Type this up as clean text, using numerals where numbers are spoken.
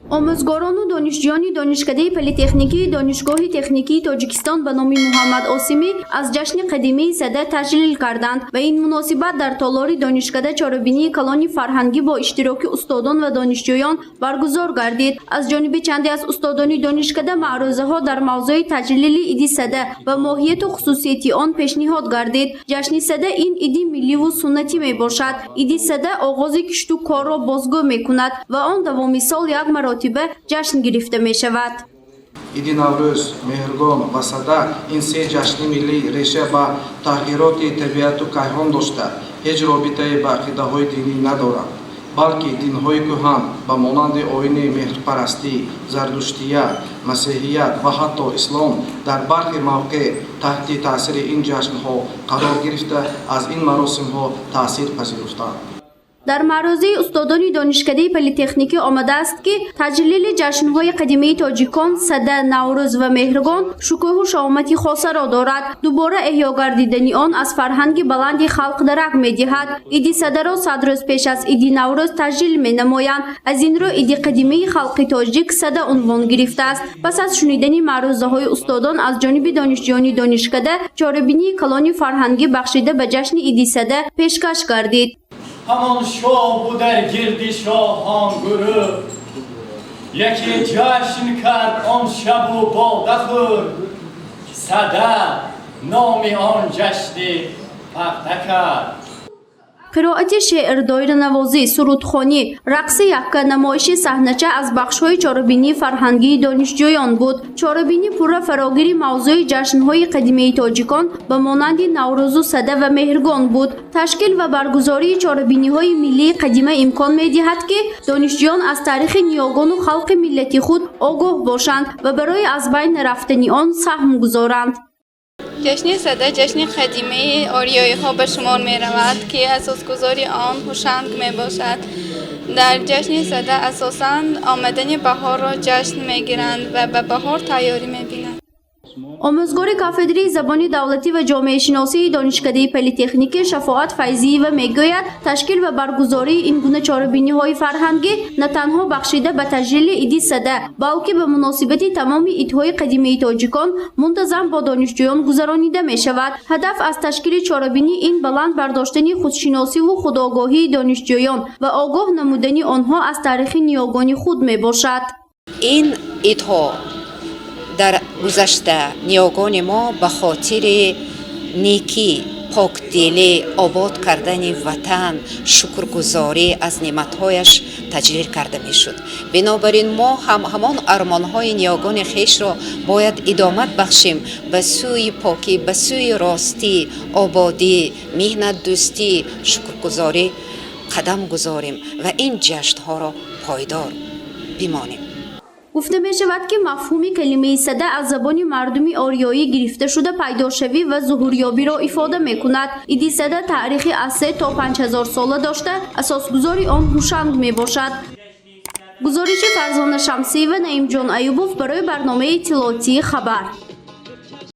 آموزگاران و دانشجویان دانشکده پلی‌تکنیکی دانشگاه تکنیکی تاجیکستان به نام محمد آسیمی از جشن قدیمی سده تجلیل کردند و این مناسبت در تالار دانشکده چاره‌بینی کلان فرهنگی با اشتراک استادان و دانشجویان برگزار گردید. از جانب چندی از استادان دانشکده معروضه ها در موضوع تجلیل عید سده و ماهیت و خصوصیت آن پیشنهاد گردید. جشن سده این عید ملی و سنتی می باشد. عید سده آغاز کشت و کار را بازگو می کند و آن دوامی سال یک مراتبه جشن گرفته می شود. عید نوروز، مهرگان و سده این سه جشن ملی ریشه با تغییرات طبیعت و کیهان داشته هیچ رابطه با عقیده‌های دینی ندارند، بلکه دین‌های کهن با مانند آیین مهرپرستی، زرتشتیت، مسیحیت و حتی اسلام در برخی مواقع تحت تاثیر این جشن‌ها قرار گرفته از این مراسم‌ها تاثیر پذیرفتند. در معرض استادان دانشکده پلی‌تکنیکی آمده است که تجلیل جشن‌های قدیمی تاجیکان سده، نوروز و مهرگان شکوه و شامتی خاصه را دارد. دوباره احیا گردیدن آن از فرهنگ بلند خلق درک می‌دهد. عید سده را 100 روز پیش از عید نوروز تجلیل می‌نمایند. از این رو عید قدیمی خلق تاجیک سده عنوان گرفته است. پس از شنیدن معروضه‌های استادان از جانب دانشجویان دانشکده چاره‌بینی کلان فرهنگی بخشیده به جشن عید سده پیشکش گردید. همان شاه بود در گرد شاهان گروه یکی جشن کرد آن شب و باده خورد سده نام آن جشن پخته کرد. قرائت شعر، دایر نوازی، سرودخوانی، رقص یکه، نمایش صحنه‌چه از بخش‌های چاره‌بینی فرهنگی دانشجویان بود. چاره‌بینی پورا فراگیر موضوع جشن‌های قدیمی تاجیکان به مانند نوروز و سده و مهرگان بود. تشکیل و برگزاری چاره‌بینی‌های ملی قدیمی امکان می‌دهد که دانشجویان از تاریخ نیاگان و خلق ملت خود آگاه باشند و برای از بین رفتن آن سهم گذارند. جشن سده جشن قدیمی آریایی ها به شمار می رود که اساسگذاری آن هوشنگ می باشد. در جشن سده اساساً آمدن بهار را جشن می گیرند و به بهار تیاری می بینند. آموزگار کافدری زبان دولتی و جامعه شناسی دانشکده پلی‌تکنیکی شفاعت فیضی و میگوید تشکیل و برگزاری این گونه چاره‌بینی‌های فرهنگی نه تنها بخشیده به تجلیل عید سده بلکه به مناسبت تمام عیدهای قدیمی تاجیکان منتظم با دانشجویان گذرانیده می شود. هدف از تشکیل چاره‌بینی این بلند برداشتن خودشناسی و خودآگاهی دانشجویان و آگاه نمودن آنها از تاریخ نیاگان خود می باشد. این عیدها در گذشته نیاگان ما به خاطر نیکی، پاکدلی، آباد کردن وطن، شکرگزاری از نعمتهایش تجلیل کرده می شد. بنابراین ما همان ارمانهای نیاگان خیش را باید ادامت بخشیم به سوی پاکی، به سوی راستی، آبادی، مهنت دوستی، شکرگزاری قدم گذاریم و این جشنها را پایدار بمانیم. گفته می شود که مفهوم کلمه سده از زبان مردمی آریایی گرفته شده پیداشوی و ظهوریابی را افاده می کند. عید سده تاریخی از 3 تا 5000 ساله داشته اساسگذاری آن هوشنگ می باشد. گزارش فرزانه شمسی و نعیم جان ایوبوف برای برنامه اطلاعاتی خبر.